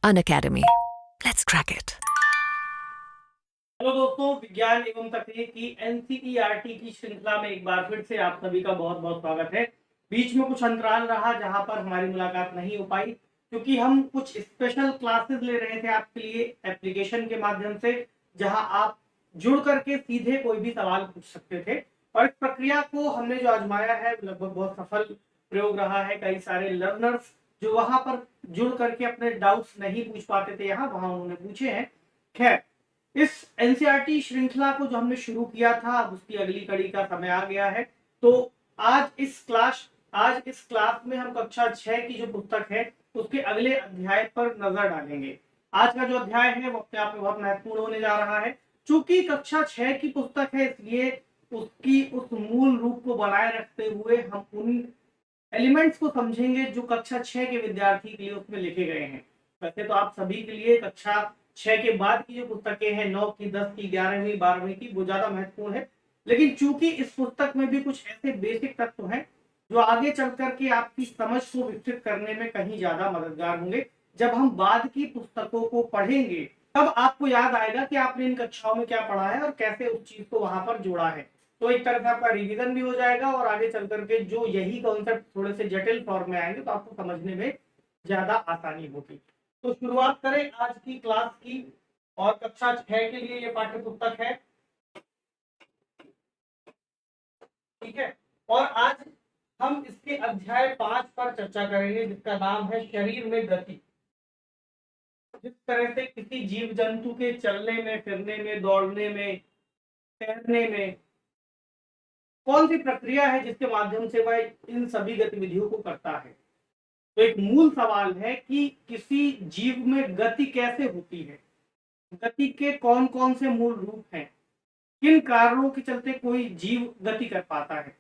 Unacademy. Let's crack it. Hello दोस्तों, विज्ञान एवं तकनीक की एनसीईआरटी की श्रृंखला में एक बार फिर से आप सभी का बहुत बहुत स्वागत है। बीच में कुछ अंतराल रहा जहां पर हमारी मुलाकात नहीं हो पाई, क्योंकि हम कुछ स्पेशल क्लासेस ले रहे थे आपके लिए एप्लीकेशन के माध्यम से, जहां आप जुड़ करके सीधे कोई भी सवाल पूछ सकते थे। और इस प्रक्रिया को हमने जो आजमाया है लगभग बहुत सफल प्रयोग रहा है। कई सारे लर्नर्स जो वहां पर जुड़ करके अपने डाउट्स नहीं पूछ पाते थे यहाँ, वहां उन्होंने पूछे हैं। खैर, इस एनसीईआरटी श्रृंखला को जो हमने शुरू किया था, अब उसकी अगली कड़ी का समय आ गया है। तो आज इस क्लास में हम कक्षा 6 की जो पुस्तक है उसके अगले अध्याय पर नजर डालेंगे। आज का जो अध्याय है वो अपने आप में बहुत महत्वपूर्ण होने जा रहा है। चूंकि कक्षा 6 की पुस्तक है, इसलिए उसकी उस मूल रूप को बनाए रखते हुए हम उन एलिमेंट्स को समझेंगे जो कक्षा 6 के विद्यार्थी के लिए उसमें लिखे गए हैं। वैसे तो आप सभी के लिए कक्षा 6 के बाद की जो पुस्तकें हैं 9 की, 10 की, 11वीं 12वीं की, वो ज्यादा महत्वपूर्ण है। लेकिन चूंकि इस पुस्तक में भी कुछ ऐसे बेसिक तत्व हैं जो आगे चल करके आपकी समझ को विकसित करने में कहीं ज्यादा मददगार होंगे। जब हम बाद की पुस्तकों को पढ़ेंगे तब आपको याद आएगा कि आपने इन कक्षाओं में क्या पढ़ा है और कैसे उस चीज को वहां पर जोड़ा है। तो एक तरह से आपका रिवीजन भी हो जाएगा और आगे चल करके जो यही कॉन्सेप्ट थोड़े से जटिल फॉर्म में आएंगे तो आपको समझने में ज्यादा आसानी होगी। तो शुरुआत करें आज की क्लास की। और कक्षा 6 के लिए ये पाठ्य पुस्तक है, ठीक है। और आज हम इसके अध्याय 5 पर चर्चा करेंगे, जिसका नाम है शरीर में गति। जिस तरह से किसी जीव जंतु के चलने में, फिरने में, दौड़ने में, तैरने में कौन सी प्रक्रिया है जिसके माध्यम से वह इन सभी गतिविधियों को करता है। तो एक मूल सवाल है कि किसी जीव में गति कैसे होती है, गति के कौन कौन से मूल रूप हैं, किन कारणों के चलते कोई जीव गति कर पाता है।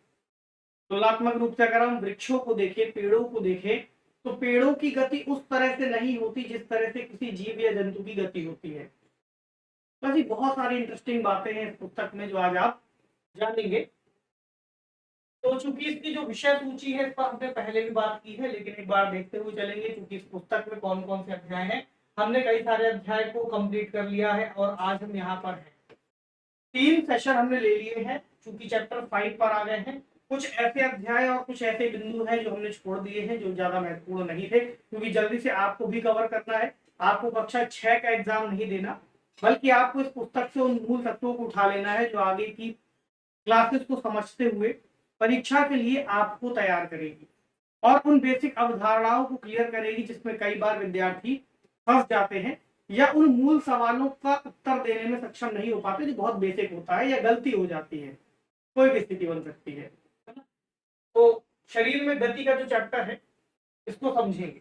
तुलनात्मक रूप से अगर हम वृक्षों को देखें, पेड़ों को देखें, तो पेड़ों की गति उस तरह से नहीं होती जिस तरह से किसी जीव या जंतु की गति होती है। तो ऐसी बहुत सारी इंटरेस्टिंग बातें हैं इस पुस्तक में जो आज आप जानेंगे। तो चूंकि इसकी जो विषय सूची है इस पर हमने पहले भी बात की है, लेकिन एक बार देखते हुए चलेंगे। क्योंकि इस पुस्तक में कौन कौन से अध्याय हैं, हमने कई सारे अध्याय को कंप्लीट कर लिया है और आज हम यहाँ पर हैं। 3 सेशन हमने ले लिए हैं, चूंकि चैप्टर 5 पर आ गए हैं। कुछ ऐसे अध्याय और कुछ ऐसे बिंदु हैं जो हमने छोड़ दिए हैं, जो ज्यादा महत्वपूर्ण नहीं थे, क्योंकि जल्दी से आपको भी कवर करना है। आपको कक्षा 6 का एग्जाम नहीं देना, बल्कि आपको इस पुस्तक से उन मूल तत्वों को उठा लेना है जो आगे की क्लासेस को समझते हुए परीक्षा के लिए आपको तैयार करेगी और उन बेसिक अवधारणाओं को क्लियर करेगी जिसमें कई बार विद्यार्थी फंस जाते हैं या उन मूल सवालों का उत्तर देने में सक्षम नहीं हो पाते, जो बहुत बेसिक होता है, या गलती हो जाती है, कोई भी स्थिति बन सकती है ना? तो शरीर में गति का जो चैप्टर है इसको समझेंगे।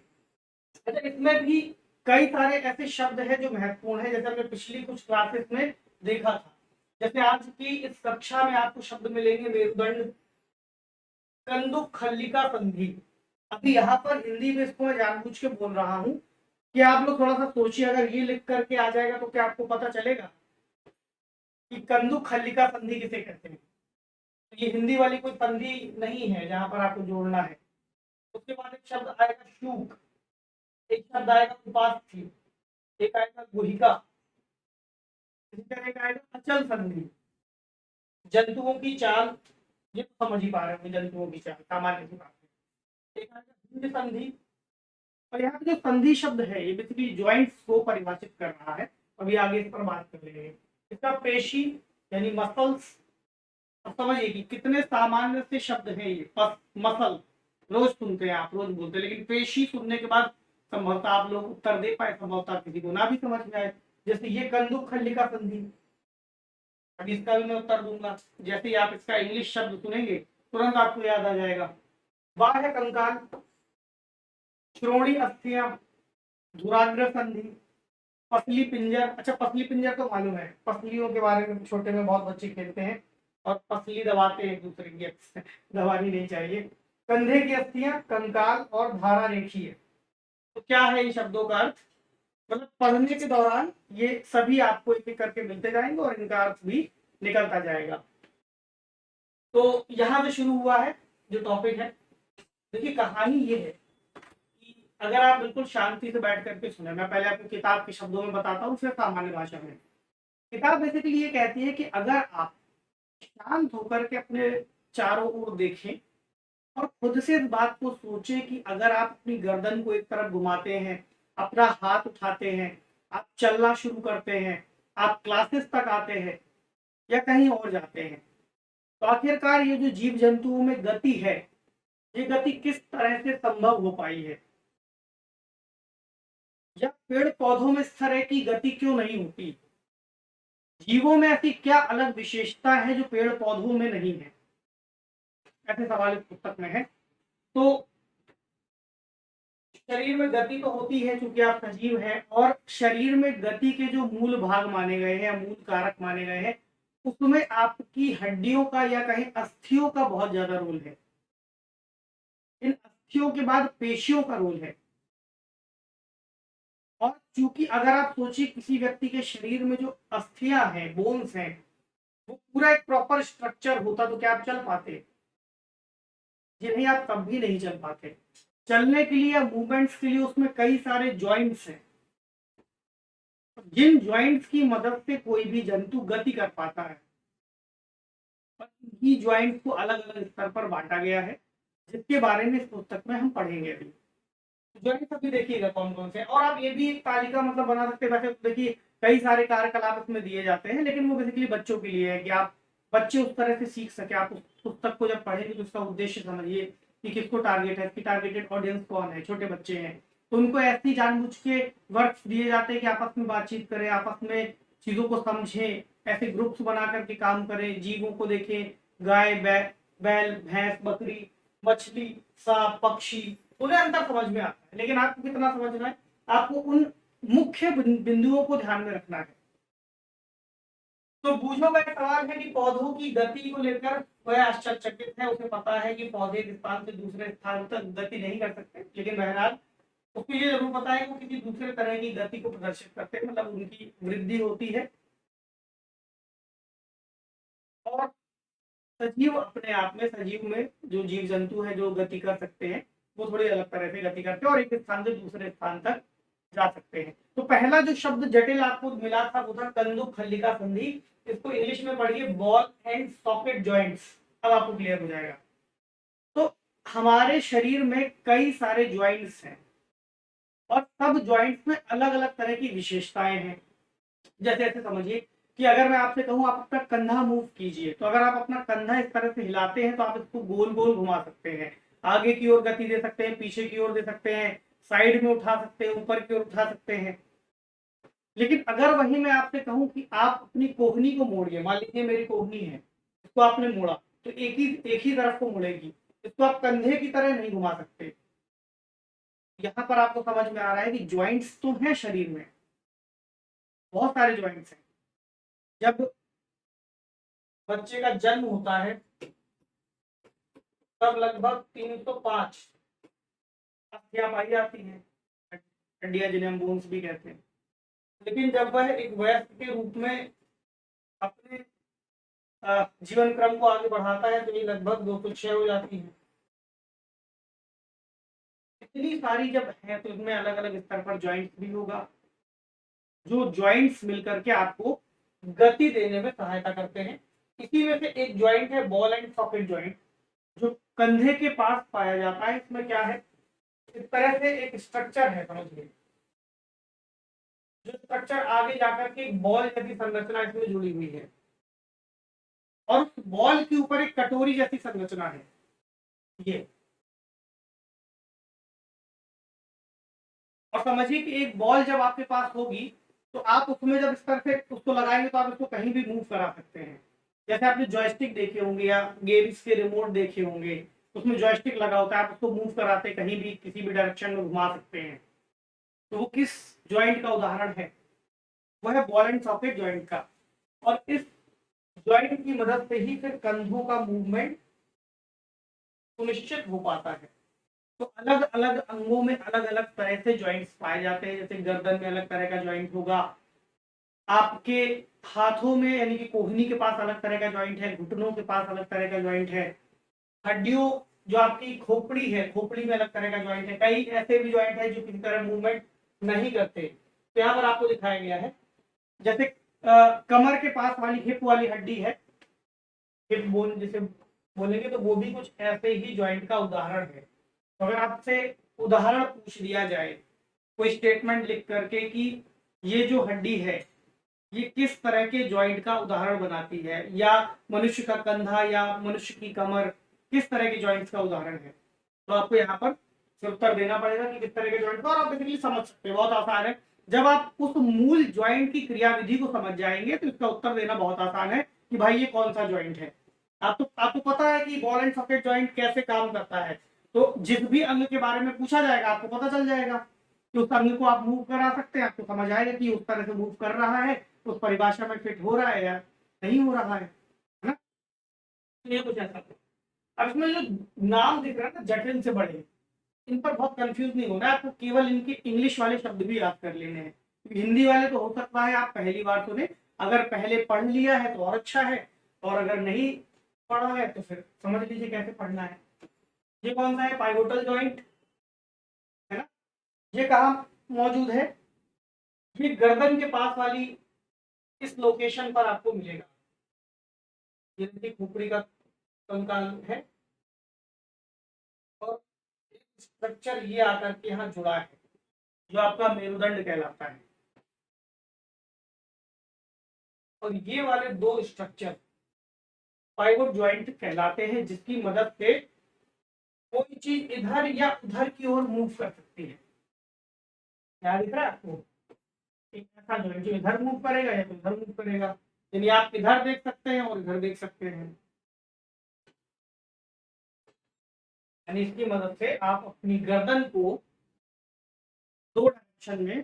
अच्छा, इसमें भी कई सारे ऐसे शब्द हैं जो महत्वपूर्ण है, जैसे हमने पिछली कुछ क्लासेस में देखा था। जैसे आज की इस कक्षा में आपको शब्द मिलेंगे मेरुदंड, कंदुक, खल्लिका, संधि। अभी यहाँ पर हिंदी में इसको मैं जानबूझ के बोल रहा हूँ कि आप लोग थोड़ा सा सोचिए, अगर ये लिख करके आ जाएगा तो क्या आपको पता चलेगा कि कंदुक, खल्लिका, संधि किसे कहते हैं। तो ये हिंदी वाली कोई संधि नहीं है जहां पर आपको जोड़ना है। उसके बाद एक शब्द आएगा शूक, एक शब्द आएगा उपास्थि, एक आएगा गुहिका, इसी तरह एक आएगा अचल संधि। जंतुओं की चाल, ये तो समझ ही पा रहे होंगे, जंतुओं की चाल सामान्य सी बात है। एक आएगा भिन्न संधि। और यहाँ पे जो संधि शब्द है ये बेसिकली जॉइंट्स को परिभाषित कर रहा है। अभी आगे इस पर बात कर लेंगे। इसका पेशी यानी मसल्स। अब समझिए कि कितने सामान्य से शब्द हैं ये। मसल रोज सुनते हैं आप, रोज बोलते हैं, लेकिन पेशी सुनने के बाद संभवतः आप लोग उत्तर दे पाए, संभवतः किसी को ना भी समझ में आए। जैसे ये कंदुक, खल्लिका, संधि, अब इसका भी मैं उत्तर दूंगा। जैसे ही आप इसका इंग्लिश शब्द सुनेंगे तुरंत आपको याद आ जाएगा। बाह्य कंकाल, श्रोणी अस्थियां, धुराग्र संधि, पसली पिंजर। अच्छा, पसली पिंजर तो मालूम है, पसलियों के बारे में छोटे में बहुत बच्चे खेलते हैं और पसली दबाते हैं एक दूसरे की, दबानी नहीं चाहिए। कंधे की अस्थियां, कंकाल और धारा रेखीय। तो क्या है इन शब्दों का अर्थ, मतलब पढ़ने के दौरान ये सभी आपको एक एक करके मिलते जाएंगे और इनका अर्थ भी निकलता जाएगा। तो यहाँ से शुरू हुआ है जो टॉपिक है। देखिए, कहानी ये है कि अगर आप बिल्कुल शांति से बैठ करके सुने, मैं पहले आपको किताब के शब्दों में बताता हूँ, फिर सामान्य भाषा में। किताब बेसिकली ये कहती है कि अगर आप शांत होकर के अपने चारों ओर देखें और खुद से इस बात को सोचें कि अगर आप अपनी गर्दन को एक तरफ घुमाते हैं, अपना हाथ उठाते हैं, आप चलना शुरू करते हैं, आप क्लासेस तक आते हैं या कहीं और जाते हैं, तो आखिरकार ये जो जीव जंतुओं में गति है, ये गति किस तरह से संभव हो पाई है, या पेड़ पौधों में इस तरह की गति क्यों नहीं होती, जीवों में ऐसी क्या अलग विशेषता है जो पेड़ पौधों में नहीं है। ऐसे सवाल इस पुस्तक में है। तो शरीर में गति तो होती है क्योंकि आप सजीव हैं, और शरीर में गति के जो मूल भाग माने गए हैं या मूल कारक माने गए हैं, उसमें आपकी हड्डियों का या कहीं अस्थियों का बहुत ज्यादा रोल है। इन अस्थियों के बाद पेशियों का रोल है। और चूंकि अगर आप सोचिए किसी व्यक्ति के शरीर में जो अस्थियां हैं, बोन्स हैं, वो पूरा एक प्रॉपर स्ट्रक्चर होता तो क्या आप चल पाते? जी नहीं, आप तब भी नहीं चल पाते। चलने के लिए या मूवमेंट्स के लिए उसमें कई सारे जॉइंट्स हैं, जिन जॉइंट्स की मदद से कोई भी जंतु गति कर पाता है। पर इन्हीं जॉइंट्स को अलग अलग स्तर पर बांटा गया है, जिसके बारे में इस पुस्तक में हम पढ़ेंगे अभी। जॉइंट्स अभी देखिएगा कौन कौन से, और आप ये भी एक तालिका मतलब बना सकते हैं। वैसे तो देखिए कई सारे कार्यकलाप इसमें दिए जाते हैं, लेकिन वो बेसिकली बच्चों के लिए है कि आप बच्चे उस तरह से सीख सके। आप उस पुस्तक को जब पढ़ेंगे तो उसका उद्देश्य समझिए कि किसको टारगेट है, इसकी टारगेटेड ऑडियंस कौन है, छोटे बच्चे हैं, तो उनको ऐसी जानबूझ के वर्क दिए जाते हैं कि आपस में बातचीत करें, आपस में चीजों को समझें, ऐसे ग्रुप्स बना करके काम करें, जीवों को देखें, गाय बैल भैंस बकरी मछली सांप पक्षी, उन्हें अंतर समझ में आता है। लेकिन आपको कितना समझना है, आपको उन मुख्य बिंदुओं को ध्यान में रखना है। तो बूझो का एक सवाल है कि पौधों की गति को लेकर वह आश्चर्यचकित है। उसे पता है कि पौधे एक स्थान से दूसरे स्थान तक गति नहीं कर सकते, लेकिन बहरहाल उसको ये जरूर पता है कि वो किसी दूसरे तरह की गति को प्रदर्शित करते हैं, मतलब उनकी वृद्धि होती है। और सजीव अपने आप में, सजीव में जो जीव जंतु है जो गति कर सकते हैं, वो थोड़ी अलग तरह से गति करते हैं और एक स्थान से दूसरे स्थान तक जा सकते हैं। तो पहला जो शब्द जटिल आपको मिला था वो था कंदुक खल्लिका संधि। इसको इंग्लिश में पढ़िए बॉल एंड सॉकेट जॉइंट्स। अब आपको क्लियर हो जाएगा। तो हमारे शरीर में कई सारे ज्वाइंट्स हैं और सब ज्वाइंट्स में अलग अलग तरह की विशेषताएं हैं। जैसे ऐसे समझिए कि अगर मैं आपसे कहूं आप अपना कंधा मूव कीजिए, तो अगर आप अपना कंधा इस तरह से हिलाते हैं तो आप इसको गोल गोल घुमा सकते हैं, आगे की ओर गति दे सकते हैं, पीछे की ओर दे सकते हैं, साइड में उठा सकते हैं, ऊपर की ओर उठा सकते हैं। लेकिन अगर वही मैं आपसे कहूं कि आप अपनी कोहनी को मोड़िए, मान लीजिए मेरी कोहनी है, इसको आपने मोड़ा तो एक ही तरफ को मुड़ेगी, इसको आप कंधे की तरह नहीं घुमा सकते। यहाँ पर आपको समझ में आ रहा है कि ज्वाइंट्स तो हैं शरीर में, बहुत सारे ज्वाइंट्स हैं। जब बच्चे का जन्म होता है तब लगभग 305 अस्थियां पाई जाती हैं, हड्डियां जिन्हें हम बोन्स भी कहते हैं। लेकिन जब वह एक वयस्क के रूप में अपने जीवन क्रम को आगे बढ़ाता है तो ये लगभग 206 हो जाती है। इतनी सारी जब है तो इसमें अलग अलग स्तर पर ज्वाइंट्स भी होगा, जो ज्वाइंट्स मिलकर के आपको गति देने में सहायता करते हैं। इसी में से एक ज्वाइंट है बॉल एंड सॉकेट ज्वाइंट, जो कंधे के पास पाया जाता है। इसमें क्या है, इस तरह से एक स्ट्रक्चर है, समझिए, जो स्ट्रक्चर आगे जाकर के एक बॉल जैसी संरचना इसमें जुड़ी हुई है, और उस बॉल के ऊपर एक कटोरी जैसी संरचना है। ये और समझिए कि एक बॉल जब आपके पास होगी तो आप उसमें जब इस तरह से उसको लगाएंगे तो आप इसको कहीं भी मूव करा सकते हैं। जैसे आपने जॉयस्टिक देखे होंगे या गेम्स के रिमोट देखे होंगे, उसमें जॉयस्टिक लगा होता है, आप उसको मूव कराते कहीं भी किसी भी डायरेक्शन में घुमा सकते हैं। तो वो किस ज्वाइंट का उदाहरण है, वो है बॉल एंड सॉकेट ज्वाइंट का। और इस ज्वाइंट की मदद से ही फिर कंधों का मूवमेंट सुनिश्चित हो पाता है। तो अलग अलग अंगों में अलग अलग तरह से ज्वाइंट्स पाए जाते हैं। जैसे गर्दन में अलग तरह का ज्वाइंट होगा, आपके हाथों में यानी कि कोहनी के पास अलग तरह का ज्वाइंट है, घुटनों के पास अलग तरह का ज्वाइंट है, हड्डियों जो आपकी खोपड़ी है, खोपड़ी में अलग तरह का ज्वाइंट है, कई ऐसे भी ज्वाइंट है जो किसी तरह मूवमेंट नहीं करते। तो यहाँ पर आपको दिखाया गया है, जैसे कमर के पास वाली हिप वाली हड्डी है, हिप बोन जिसे बोलेंगे, तो वो भी कुछ ऐसे ही ज्वाइंट का उदाहरण है। तो अगर आपसे उदाहरण पूछ दिया जाए, कोई स्टेटमेंट लिख करके कि ये जो हड्डी है ये किस तरह के ज्वाइंट का उदाहरण बनाती है, या मनुष्य का कंधा या मनुष्य की कमर किस तरह के ज्वाइंट्स का उदाहरण है, तो आपको यहाँ पर फिर उत्तर देना पड़ेगा कि किस तरह के ज्वाइंट का, और आप बेसिकली समझ सकते हैं, बहुत आसान है। जब आप उस मूल ज्वाइंट की क्रियाविधि को समझ जाएंगे तो इसका उत्तर देना बहुत आसान है कि भाई ये कौन सा ज्वाइंट है। आपको पता है कि बॉल एंड सॉकेट ज्वाइंट कैसे काम करता है, तो जिस भी अंग के बारे में पूछा जाएगा आपको पता चल जाएगा कि उस अंग को आप मूव करा सकते हैं, आपको समझ आएगा कि उस तरह से मूव कर रहा है, उस परिभाषा में फिट हो रहा है या नहीं हो रहा है ना। तो ये कुछ ऐसा। अब इसमें जो नाम दिख रहा है ना जटिल से बड़े, इन पर बहुत कंफ्यूज नहीं होना है, आपको केवल इनके इंग्लिश वाले शब्द भी याद कर लेने हैं। हिंदी वाले तो हो सकता है आप पहली बार सुने, अगर पहले पढ़ लिया है तो और अच्छा है, और अगर नहीं पढ़ा है तो फिर समझ लीजिए कैसे पढ़ना है। ये कौन सा है, पाइवोटल जॉइंट है ना। ये कहाँ मौजूद है, ये गर्दन के पास वाली इस लोकेशन पर आपको मिलेगा। ये देखिए खोपड़ी का कंकाल है, और स्ट्रक्चर ये आकर के यहाँ जुड़ा है जो आपका मेरुदंड कहलाता है। और ये वाले दो स्ट्रक्चर पाइवोट ज्वाइंट कहलाते हैं, जिसकी मदद से कोई चीज इधर या उधर की ओर मूव कर सकती है। क्या दिख रहा है आपको, एक ऐसा ज्वाइंट जो इधर मूव करेगा या तो इधर मूव करेगा, यानी आप इधर देख सकते हैं और इधर देख सकते हैं। यानी इसकी मदद से आप अपनी गर्दन को दो डायरेक्शन में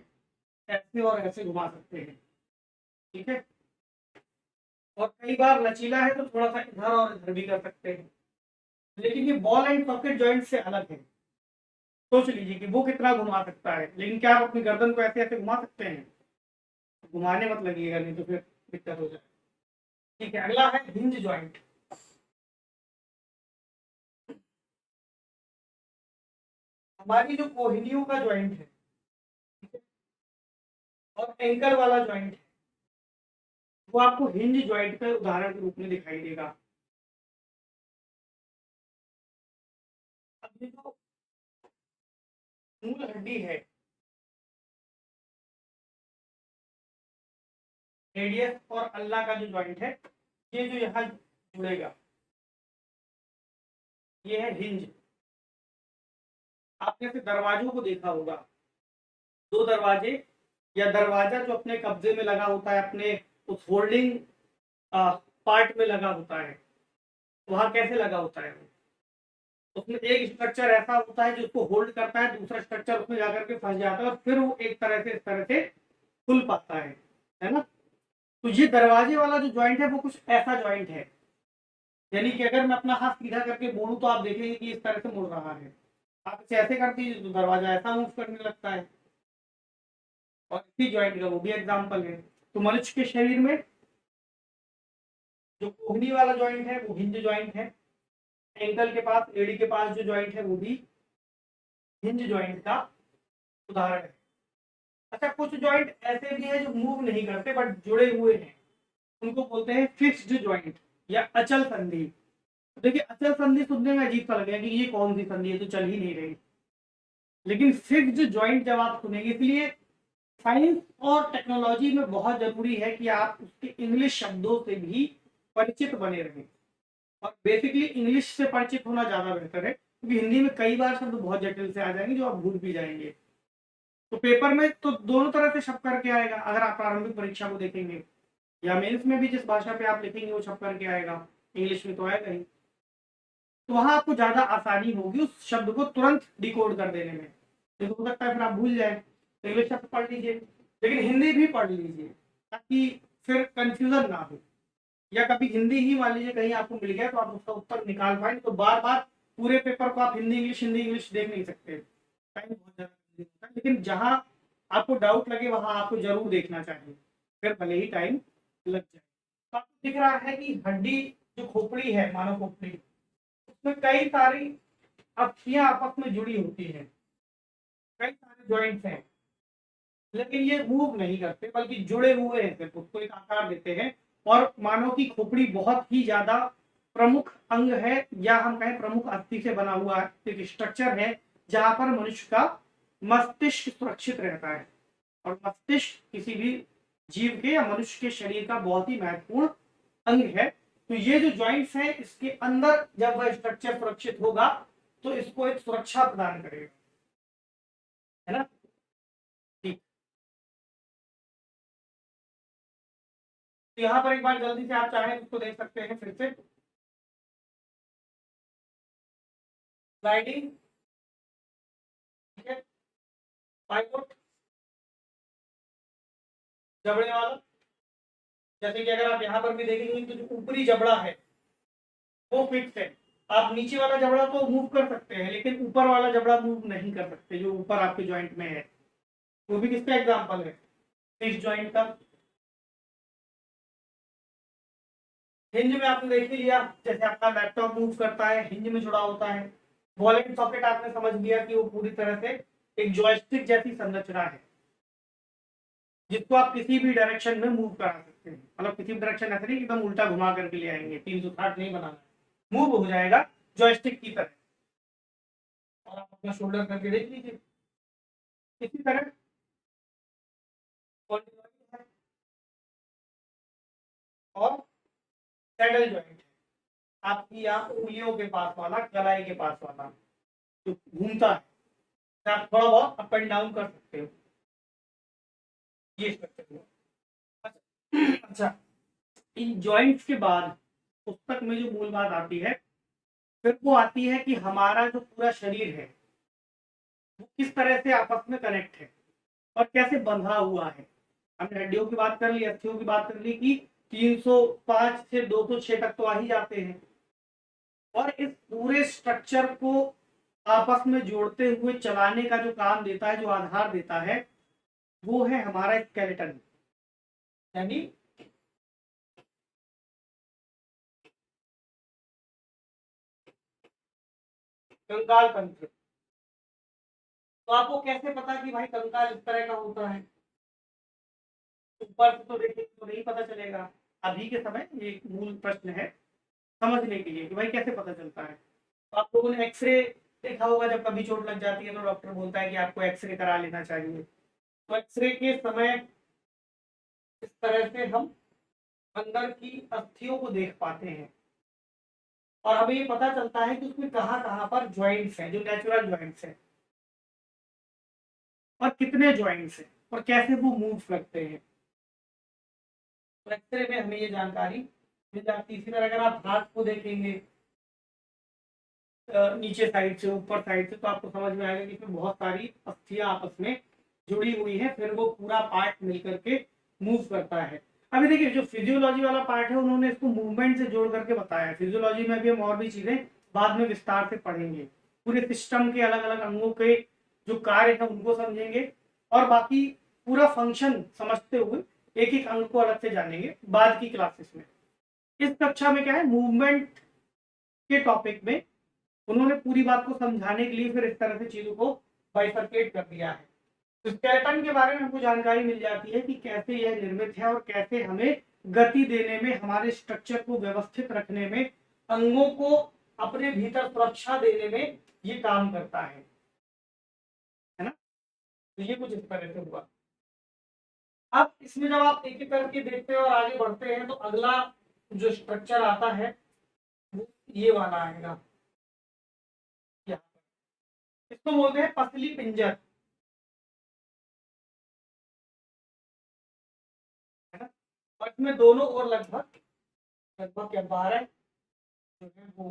ऐसे और ऐसे घुमा सकते हैं, ठीक है। और कई बार लचीला है तो थोड़ा सा इधर और इधर भी कर सकते हैं। लेकिन ये बॉल एंड सॉकेट जॉइंट से अलग है। सोच लीजिए कि वो कितना घुमा सकता है, लेकिन क्या आप अपनी गर्दन को ऐसे ऐसे घुमा सकते हैं, घुमाने मत लगिएगा नहीं तो फिर दिक्कत हो जाए। ठीक है, अगला है हिंज जॉइंट। हमारी जो कोहनियों का जॉइंट है, ठीक है, और एंकल वाला जॉइंट है, वो आपको हिंज जॉइंट का उदाहरण के रूप में दिखाई देगा। अब ये जो मूल हड्डी है, रेडियस और अल्ना का जो जॉइंट है, ये जो यहाँ जुड़ेगा ये है हिंज। आपने से दरवाजों को देखा होगा, दो दरवाजे या दरवाजा जो अपने कब्जे में लगा होता है, अपने उस होल्डिंग पार्ट में लगा होता है, वहां कैसे लगा होता है, उसमें एक स्ट्रक्चर ऐसा होता है जो उसको होल्ड करता है, दूसरा स्ट्रक्चर उसमें जाकर के फंस जाता है और फिर वो एक तरह से इस तरह से खुल पाता है ना। तो ये दरवाजे वाला जो ज्वाइंट है वो कुछ ऐसा ज्वाइंट है, यानी कि अगर मैं अपना हाथ सीधा करके मोड़ूं तो आप देखेंगे कि इस तरह से मुड़ रहा है। आप इसे ऐसे कर दीजिए तो दरवाजा ऐसा मूव करने लगता है, और इसी ज्वाइंट का वो भी एग्जाम्पल है। तो मनुष्य के शरीर में जो कोहनी वाला ज्वाइंट है वो हिंज ज्वाइंट है, एंकल के पास एड़ी के पास जो ज्वाइंट है वो भी हिंज ज्वाइंट का उदाहरण है। अच्छा, कुछ ज्वाइंट ऐसे भी है जो मूव नहीं करते बट जुड़े हुए हैं, उनको बोलते हैं फिक्स्ड ज्वाइंट या अचल संधि। देखिए अचल संधि सुनने में अजीब सा लगेगा कि ये कौन सी संधि है तो चल ही नहीं रही, लेकिन फिक्स्ड ज्वाइंट जब आप सुनेंगे, इसलिए साइंस और टेक्नोलॉजी में बहुत जरूरी है कि आप उसके इंग्लिश शब्दों से भी परिचित बने रहें, और बेसिकली इंग्लिश से परिचित होना ज्यादा बेहतर है, क्योंकि हिंदी में कई बार शब्द बहुत जटिल से आ जाएंगे जो आप भूल भी जाएंगे। तो पेपर में तो दोनों तरह से छप करके आएगा, अगर आप प्रारंभिक परीक्षा को देखेंगे या मेंस में भी जिस भाषा पे आप लिखेंगे वो छप करके आएगा, इंग्लिश में तो आएगा ही। तो वहां आपको ज्यादा आसानी होगी उस शब्द को तुरंत डिकोड कर देने में, तो हो सकता है फिर आप भूल जाए, तो इंग्लिश शब्द पढ़ लीजिए, लेकिन हिंदी भी पढ़ लीजिए ताकि फिर कंफ्यूजन ना हो, या कभी हिंदी ही मान लीजिए कहीं आपको मिल गया तो आप उसका उत्तर निकाल पाए, तो बार बार पूरे पेपर को आप हिंदी इंग्लिश देख नहीं सकते, टाइम बहुत ज्यादा होता है। लेकिन जहां आपको डाउट लगे वहां आपको जरूर देखना चाहिए, फिर भले ही टाइम लग जाए। तो आपको दिख रहा है कि हड्डी जो खोपड़ी है, मानव खोपड़ी, उसमें कई सारी अस्थियां आपस में जुड़ी होती हैं, कई सारे जॉइंट्स हैं, लेकिन ये मूव नहीं करते बल्कि जुड़े हुए हैं, सिर्फ उसको एक आकार देते हैं। और मानव की खोपड़ी बहुत ही ज्यादा प्रमुख अंग है, या हम कहें प्रमुख अस्थि से बना हुआ एक स्ट्रक्चर है, जहां पर मनुष्य का मस्तिष्क सुरक्षित रहता है। और मस्तिष्क किसी भी जीव के या मनुष्य के शरीर का बहुत ही महत्वपूर्ण अंग है। तो ये जो जॉइंट्स है, इसके अंदर जब वह स्ट्रक्चर सुरक्षित होगा तो इसको एक सुरक्षा प्रदान करेगा, है ना। ठीक। तो यहाँ पर एक बार जल्दी से आप चाहें इसको देख सकते हैं फिर से। स्लाइडिंग, ठीक है, पाइवोट, जबड़े वाला। जैसे कि अगर आप यहाँ पर भी देखेंगे तो जो ऊपरी जबड़ा है वो फिक्स है। आप नीचे वाला जबड़ा तो मूव कर सकते हैं, लेकिन ऊपर वाला जबड़ा मूव नहीं कर सकते, जो ऊपर आपके ज्वाइंट में है। वो भी किसका एग्जाम्पल है? फिक्स ज्वाइंट का। हिंज में आपने देख ही लिया, जैसे आपका लैपटॉप मूव करता है हिंज में जुड़ा होता है। बॉल एंड सॉकेट आपने समझ लिया कि वो पूरी तरह से एक जॉयस्टिक जैसी संरचना है, जिसको आप किसी भी डायरेक्शन में मूव करा सकते हैं। मतलब किसी भी डायरेक्शन ऐसे नहीं एकदम उल्टा घुमा करके ले आएंगे, 360 नहीं बनाना है, मूव हो जाएगा जॉयस्टिक की तरह। और आप अपना शोल्डर करके देख लीजिए इसी तरह। और सैडल जॉइंट आपकी यहाँ उंगलियों के पास वाला, कलाई के पास वाला जो घूमता है, आप थोड़ा बहुत अप एंड डाउन कर सकते हो, ये स्ट्रक्चर हुआ। अच्छा, इन जॉइंट्स के बाद पुस्तक में जो मूल बात आती है, फिर वो आती है कि हमारा जो पूरा शरीर है वो किस तरह से आपस में कनेक्ट है और कैसे बंधा हुआ है। हमने हड्डियों की बात कर ली, अस्थियों की बात कर ली कि 305 से 206 तक तो आ ही जाते हैं। और इस पूरे स्ट्रक्चर को आपस में जोड़ते हुए चलाने का जो काम देता है, जो आधार देता है, वो है हमारा स्केलेटन, यानी कंकाल तंत्र। तो आपको कैसे पता कि भाई कंकाल इस तरह का होता है? ऊपर से तो देखिए तो नहीं पता चलेगा। अभी के समय ये मूल प्रश्न है समझने के लिए कि भाई कैसे पता चलता है। तो आप लोगों ने एक्सरे देखा होगा, जब कभी चोट लग जाती है तो डॉक्टर बोलता है कि आपको एक्सरे करा लेना चाहिए। तो एक्सरे के समय इस तरह से हम अंदर की अस्थियों को देख पाते हैं, और हमें ये पता चलता है कि उसमें कहाँ कहाँ पर ज्वाइंट्स हैं, जो नेचुरल ज्वाइंट्स हैं, और कितने ज्वाइंट्स हैं और कैसे वो मूव करते हैं। तो एक्सरे में हमें ये जानकारी मिल जाती है। इसी तरह अगर आप हाथ को देखेंगे नीचे साइड से ऊपर साइड से, तो आपको समझ में आएगा कि इसमें बहुत सारी अस्थियां आपस में जुड़ी हुई है, फिर वो पूरा पार्ट मिलकर के मूव करता है। अभी देखिए जो फिजियोलॉजी वाला पार्ट है उन्होंने इसको मूवमेंट से जोड़ करके बताया है। फिजियोलॉजी में भी हम और भी चीजें बाद में विस्तार से पढ़ेंगे, पूरे सिस्टम के अलग अलग अंगों के जो कार्य है उनको समझेंगे, और बाकी पूरा फंक्शन समझते हुए एक एक अंग को अलग से जानेंगे बाद की क्लासेस में। इस कक्षा में क्या है, मूवमेंट के टॉपिक में उन्होंने पूरी बात को समझाने के लिए फिर इस तरह से चीजों को बाइफरकेट कर दिया है। तो स्केलेटन के बारे में हमको जानकारी मिल जाती है कि कैसे यह निर्मित है और कैसे हमें गति देने में, हमारे स्ट्रक्चर को व्यवस्थित रखने में, अंगों को अपने भीतर सुरक्षा देने में ये काम करता है ना। तो ये कुछ इस तरह से हुआ। अब इसमें जब आप एक एक करके देखते हैं और आगे बढ़ते हैं, तो अगला जो स्ट्रक्चर आता है वो ये वाला आएगा। इसको बोलते हैं पसली पिंजर, है ना। और इसमें दोनों ओर लगभग लगभग क्या 12 जो है वो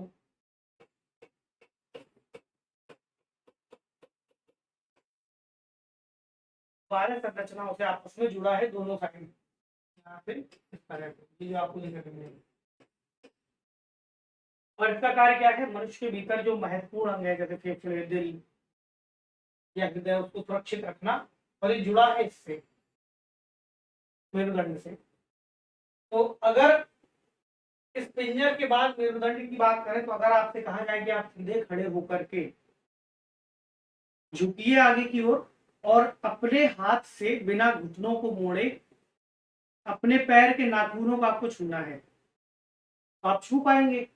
12 संरचनाओं से आपस में जुड़ा है दोनों साइड। यहाँ पे इस तरह से ये जो आपको दिख रही है, और इसका कार्य क्या है, मनुष्य के भीतर जो महत्वपूर्ण अंग है जैसे फेफड़े, दिल या हृदय, उसको सुरक्षित रखना, और ये जुड़ा है इससे, मेरुदंड से। तो अगर इस पिंजर के बाद मेरुदंड की बात करें तो अगर आपसे कहा जाए कि आप सीधे खड़े होकर के झुकिए आगे की ओर और अपने हाथ से बिना घुटनों को मोड़े अपने पैर के नाखूनों को आपको छूना है, तो आप छू पाएंगे।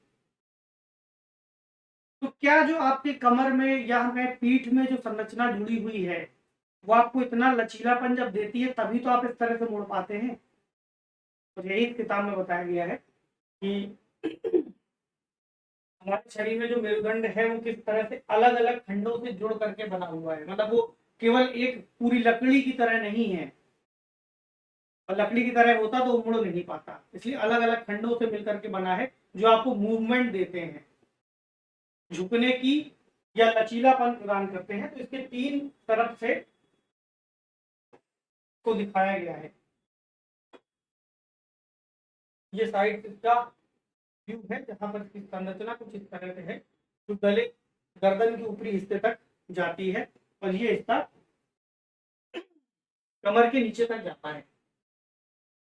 तो क्या जो आपके कमर में या हमें पीठ में जो संरचना जुड़ी हुई है वो आपको इतना लचीलापन जब देती है तभी तो आप इस तरह से मोड़ पाते हैं। तो यही इस किताब में बताया गया है कि हमारे शरीर में जो मेरुदंड है वो किस तरह से अलग अलग खंडों से जुड़ करके बना हुआ है, मतलब वो केवल एक पूरी लकड़ी की तरह नहीं है, और लकड़ी की तरह होता तो वो मुड़ नहीं पाता, इसलिए अलग अलग खंडों से मिलकर के बना है जो आपको मूवमेंट देते हैं, झुकने की या लचीलापन प्रदान करते हैं। तो इसके तीन तरफ से को दिखाया गया है। ये साइड का व्यू है जहां पर इसकी संरचना कुछ इस तरह से है, जो गले गर्दन के ऊपरी हिस्से तक जाती है और ये हिस्सा कमर के नीचे तक जाता है।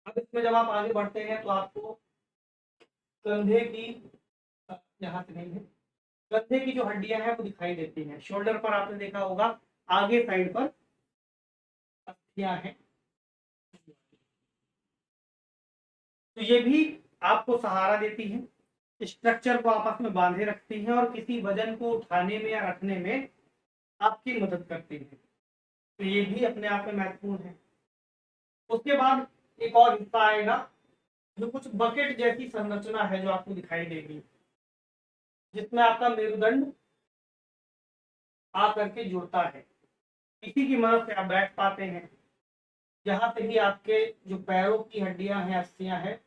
अब इसमें जब आप आगे बढ़ते हैं तो आपको कंधे की, यहाँ से नहीं है, कंधे की जो हड्डियां हैं वो दिखाई देती हैं। शोल्डर पर आपने देखा होगा आगे साइड पर अस्थियां हैं, तो ये भी आपको सहारा देती हैं, स्ट्रक्चर को आपस में बांधे रखती हैं और किसी वजन को उठाने में या रखने में आपकी मदद करती है। तो ये भी अपने आप में महत्वपूर्ण है। उसके बाद एक और हिस्सा आएगा जो कुछ बकेट जैसी संरचना है जो आपको दिखाई देगी, जिसमें आपका मेरुदंड आकर के जुड़ता है। इसी की मदद से आप बैठ पाते हैं। यहाँ से भी आपके जो पैरों की हड्डियां हैं, अस्थियां हैं,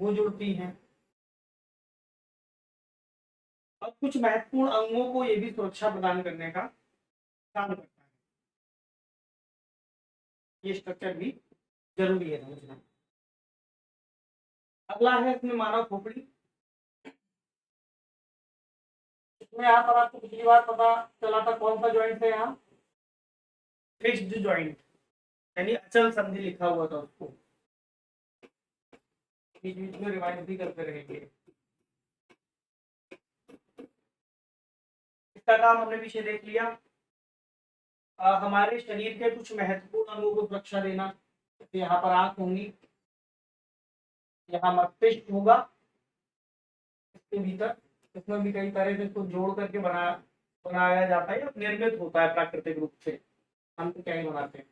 वो जुड़ती हैं और कुछ महत्वपूर्ण अंगों को ये भी सुरक्षा प्रदान करने का काम करता है। ये स्ट्रक्चर भी जरूरी है समझना। अगला है इसमें मानव खोपड़ी। इसमें यहाँ पर आपको पिछली बार पता चला था कौन सा ज्वाइंट है, यहाँ फिक्स्ड ज्वाइंट यानी अचल संधि लिखा हुआ था, उसको बीच बीच में रिवाइज भी करते रहेंगे। इसका काम हमने पीछे देख लिया। हमारे शरीर के कुछ महत्वपूर्ण अंगों को सुरक्षा देना। तो यहाँ पर आंख होंगी, यहाँ मस्तिष्क होगा, इसके भीतर इसमें भी कई तरह से इसको जोड़ करके बनाया जाता है, निर्मित होता है प्राकृतिक रूप से, हम तो क्या ही बनाते हैं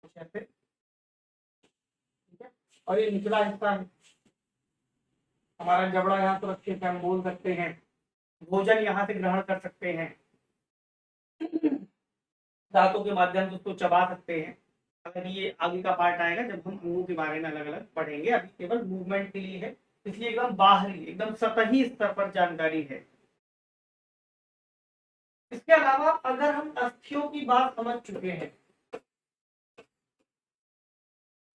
कुछ ऐसे, ठीक है। और ये निचला हिस्सा है हमारा जबड़ा, यहाँ सुरक्षित है, हम बोल सकते हैं, भोजन यहाँ से ग्रहण कर सकते हैं, दांतों के माध्यम से उसको चबा सकते हैं। अगर ये आगे का पार्ट आएगा जब हम अंगों के बारे में अलग अलग पढ़ेंगे, अभी केवल मूवमेंट के लिए है, इसलिए एकदम बाहरी एकदम सतही स्तर पर जानकारी है। इसके अलावा अगर हम अस्थियों की बात समझ चुके हैं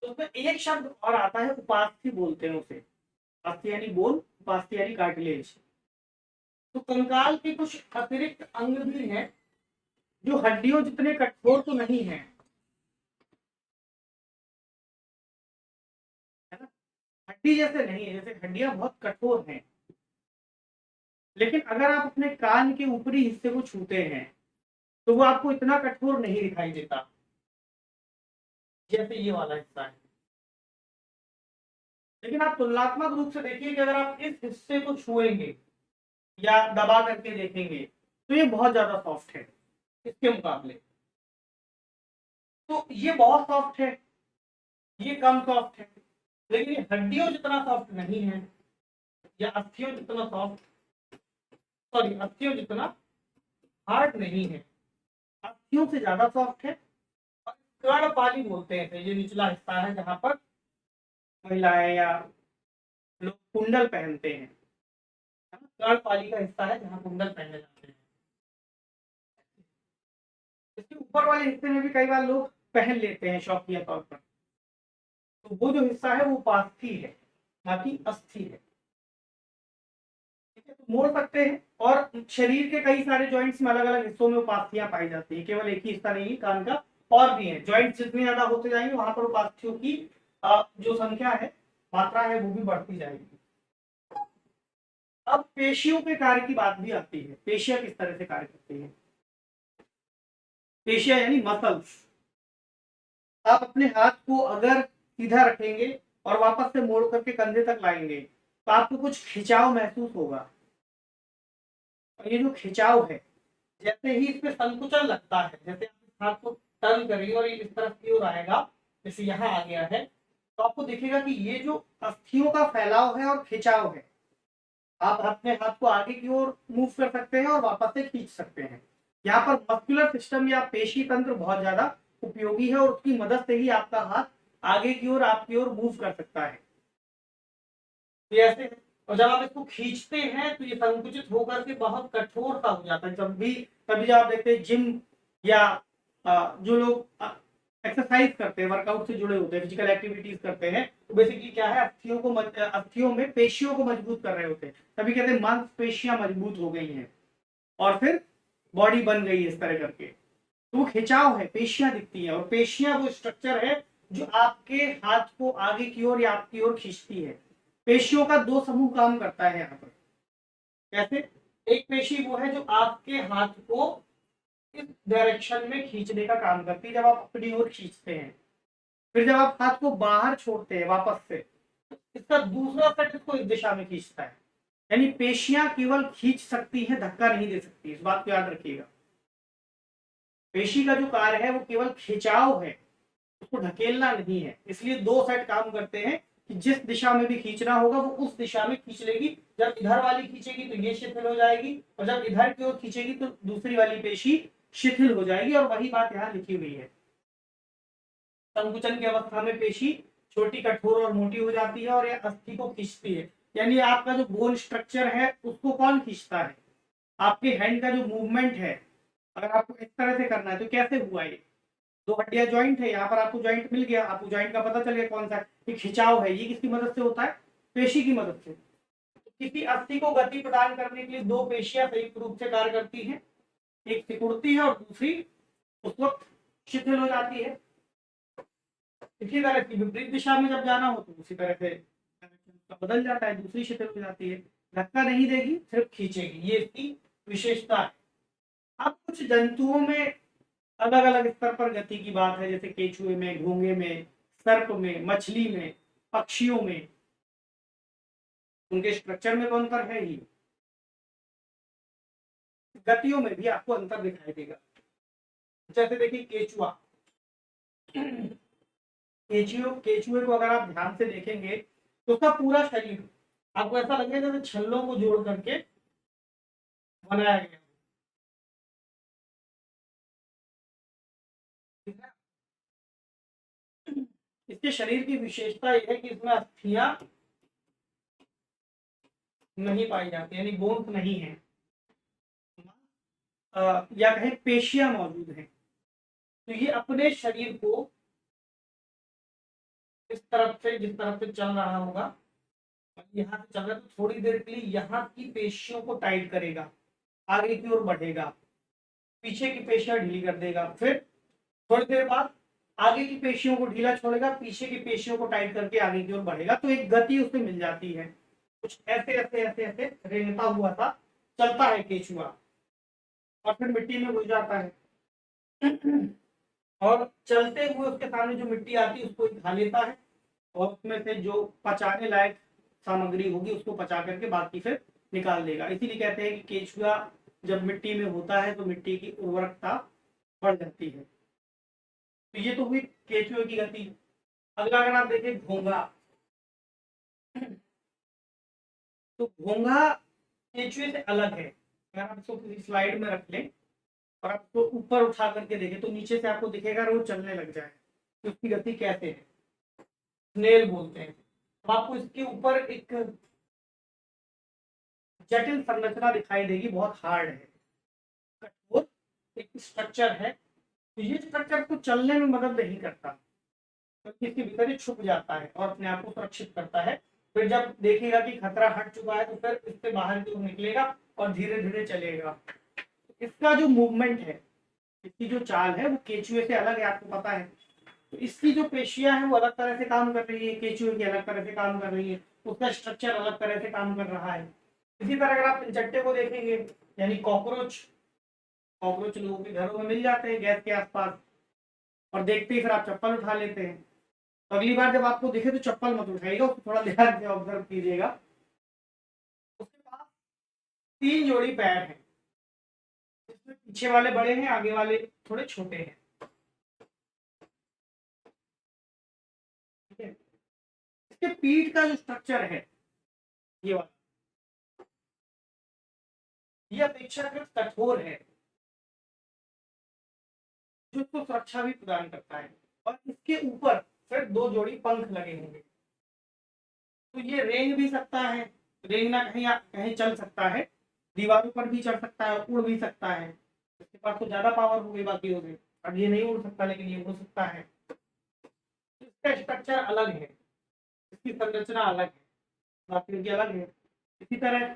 तो उसमें एक शब्द और आता है, उपास्थि बोलते हैं उसे। अस्थि यानी बोन, उपास्थि यानी कार्टिलेज। तो कंकाल के कुछ अतिरिक्त अंग भी हैं जो हड्डियों जितने कठोर तो नहीं है, है ना, हड्डी जैसे नहीं है, जैसे हड्डियां बहुत कठोर हैं, लेकिन अगर आप अपने कान के ऊपरी हिस्से को छूते हैं तो वो आपको इतना कठोर नहीं दिखाई देता जैसे ये वाला हिस्सा है। लेकिन आप तुलनात्मक रूप से देखिए कि अगर आप इस हिस्से को छुएंगे या दबा करके देखेंगे तो ये बहुत ज्यादा सॉफ्ट है इसके मुकाबले। तो ये बहुत सॉफ्ट है, ये कम सॉफ्ट है, लेकिन ये हड्डियों जितना सॉफ्ट नहीं है, या अस्थियों जितना सॉफ्ट, सॉरी अस्थियों जितना हार्ड नहीं है, अस्थियों से ज्यादा सॉफ्ट है। और कर्णपाली बोलते हैं, ये निचला हिस्सा है जहां पर महिलाएं या लोग कुंडल पहनते हैं, कर्णपाली का हिस्सा है जहां कुंडल पहने जाते हैं। इसके ऊपर वाले हिस्से में भी कई बार लोग पहन लेते हैं शौकिया तौर पर, तो वो जो हिस्सा है वो उपास्थि है, बाकी अस्थि है, ठीक है। तो मोड़ सकते हैं, और शरीर के कई सारे जॉइंट्स में अलग अलग हिस्सों में उपास्थियां पाई जाती है, केवल एक ही हिस्सा नहीं है कान का, और भी है। जॉइंट्स जितने ज्यादा होते जाएंगे वहां पर उपास्थियों की जो संख्या है, मात्रा है, वो भी बढ़ती जाएगी। अब पेशियों के कार्य की बात भी आती है। पेशियां किस तरह से कार्य करती हैं? पेशियां यानी मसल्स। आप अपने हाथ को अगर सीधा रखेंगे और वापस से मोड़ करके कंधे तक लाएंगे तो आपको कुछ खिंचाव महसूस होगा। और ये जो खिंचाव है, जैसे ही इसमें संकुचन लगता है, जैसे आप इस हाथ को टर्न करिए और ये इस तरफ की ओर आएगा, जैसे यहाँ आ गया है, तो आपको दिखेगा कि ये जो अस्थियों का फैलाव है और खिंचाव है, आप अपने हाथ को आगे की ओर मूव कर सकते हैं और वापस से खींच सकते हैं। यहाँ पर मस्कुलर सिस्टम या पेशी तंत्र बहुत ज्यादा उपयोगी है और उसकी मदद से ही आपका हाथ आगे की ओर आपकी ओर मूव कर सकता है। ये ऐसे है। और जब आप इसको खींचते हैं तो ये संकुचित होकर के बहुत कठोर सा हो जाता है। जब भी कभी जब आप देखते हैं जिम या जो लोग एक्सरसाइज करते हैं, वर्कआउट से जुड़े होते हैं, फिजिकल एक्टिविटीज करते हैं, तो बेसिकली क्या है, अस्थियों में पेशियों को मजबूत कर रहे होते हैं। तभी कहते हैं मांसपेशियां मजबूत हो गई हैं और फिर बॉडी बन गई इस तरह करके। तो वो खिंचाव है, पेशियां दिखती हैं, और पेशियां वो स्ट्रक्चर है जो आपके हाथ को आगे की ओर या आपकी ओर खींचती है। पेशियों का दो समूह काम करता है यहाँ पर। कैसे? एक पेशी वो है जो आपके हाथ को इस डायरेक्शन में खींचने का काम करती है जब आप अपनी ओर खींचते हैं। फिर जब आप हाथ को बाहर छोड़ते हैं वापस से, इसका दूसरा सेट इसको इस दिशा में खींचता है। यानी पेशियां केवल खींच सकती हैं, धक्का नहीं दे सकती। इस बात को याद रखिएगा। पेशी का जो कार्य है वो केवल खिंचाव है, उसको ढकेलना नहीं है। इसलिए दो सेट काम करते हैं कि जिस दिशा में भी खींचना होगा वो उस दिशा में खींच लेगी। जब इधर वाली खींचेगी तो ये शिथिल हो जाएगी, और जब इधर की ओर खींचेगी तो दूसरी वाली पेशी शिथिल हो जाएगी। और वही बात यहाँ लिखी हुई है। संकुचन की अवस्था में पेशी छोटी, कठोर और मोटी हो जाती है और यह अस्थि को खींचती है। यानी आपका जो बोन स्ट्रक्चर है उसको कौन खींचता है? आपके हैंड का जो मूवमेंट है, अगर आपको इस तरह से करना है तो कैसे हुआ? ये दो हड्डियां ज्वाइंट है, यहाँ पर आपको ज्वाइंट मिल गया, आपको ज्वाइंट का पता चल गया कौन सा है। ये खिंचाव है, ये किसकी मदद से होता है? पेशी की मदद से। किसी अस्थि को गति प्रदान करने के लिए दो पेशियां संयुक्त रूप से कार्य करती हैं। एक सिकुड़ती है और दूसरी उस वक्त शिथिल हो जाती है। इसी तरह की विपरीत दिशा में जब जाना हो तो उसी तरह से बदल जाता है, दूसरी शिथिल हो जाती है। धक्का नहीं देगी, सिर्फ खींचेगी, ये इसकी विशेषता है। अब कुछ जंतुओं में अलग अलग स्तर पर गति की बात है, जैसे केचुए में, घोंगे में, सर्प में, मछली में, पक्षियों में। उनके स्ट्रक्चर में तो अंतर है ही, गतियों में भी आपको अंतर दिखाई देगा। जैसे देखिए केचुआ, केचुए को अगर आप ध्यान से देखेंगे तो उसका पूरा शरीर आपको ऐसा लगेगा जैसे छल्लों को जोड़ करके बनाया गया। ठीक है? इसके शरीर की विशेषता यह है कि इसमें अस्थियां नहीं पाई जाती, यानी बोन्स नहीं है, या कहें पेशियां मौजूद हैं। तो ये अपने शरीर को इस तरफ से, जिस तरफ से चल रहा होगा, यहाँ से चल रहा है तो थोड़ी देर के लिए यहाँ की पेशियों को टाइट करेगा, आगे की ओर बढ़ेगा, पीछे की पेशियां ढीली कर देगा, फिर थोड़ी देर बाद आगे की पेशियों को ढीला छोड़ेगा, पीछे की पेशियों को टाइट करके आगे की ओर बढ़ेगा। तो एक गति उससे मिल जाती है। कुछ ऐसे ऐसे ऐसे ऐसे रेंगता हुआ था चलता है केचुआ, और फिर मिट्टी में घुस जाता है। और चलते हुए उसके सामने जो मिट्टी आती है उसको खा लेता है, और उसमें से जो पचाने लायक सामग्री होगी उसको पचा करके बाकी फिर निकाल देगा। इसीलिए कहते हैं कि केचुआ जब मिट्टी में होता है तो मिट्टी की उर्वरकता बढ़ जाती है। तो ये तो हुई केचुए की गति। अगला अगर आप देखें घोंघा, तो घोंघा केचुए से अलग है। अगर आप इसको किसी स्लाइड में रख लें और आप इसको ऊपर उठा करके देखें तो नीचे से आपको दिखेगा वो चलने लग जाए। तो उसकी गति कैसे है? स्नेल बोलते हैं। तो आपको इसके ऊपर एक जटिल संरचना दिखाई देगी, बहुत हार्ड है, कठोर एक स्ट्रक्चर है। तो ये स्ट्रक्चर को चलने में मदद नहीं करता, क्योंकि इसके भीतर ही छुप जाता है और अपने आप को सुरक्षित करता है। फिर जब देखेगा कि खतरा हट चुका है तो फिर इससे बाहर की ओर निकलेगा और धीरे धीरे चलेगा। इसका जो मूवमेंट है, इसकी जो चाल है वो केचुए से अलग है, आपको पता है। तो इसकी जो पेशियां हैं वो अलग तरह से काम कर रही है, केचुए की अलग तरह से काम कर रही है, उसका स्ट्रक्चर अलग तरह से काम कर रहा है। इसी तरह अगर आप पिंचट्टे को देखेंगे, यानी कॉकरोच, कॉकरोच लोगों के घरों में मिल जाते हैं गैस के आसपास, और देखते ही फिर आप चप्पल उठा लेते हैं। तो अगली बार जब आपको दिखे तो चप्पल मत उठाइएगा, उसको थोड़ा ध्यान से ऑब्जर्व कीजिएगा। उसके पास 3 जोड़ी पैर हैं, इसमें पीछे वाले बड़े हैं, आगे वाले थोड़े छोटे हैं। ठीक है, इसके पीठ का जो स्ट्रक्चर है ये वाला, ये अपेक्षाकृत कठोर है, जो इसको सुरक्षा भी प्रदान करता है। और इसके ऊपर फिर 2 जोड़ी पंख लगे होंगे, तो ये रेंग भी सकता है, रेंगना कहीं कहीं चल सकता है, दीवारों पर भी चढ़ सकता है, उड़ भी सकता है। इसके पास तो ज्यादा पावर होगी बाकियों से, अब ये नहीं उड़ सकता लेकिन ये उड़ सकता है। इसका स्ट्रक्चर अलग है, इसकी संरचना अलग है, बाकियों की अलग है। इसी तरह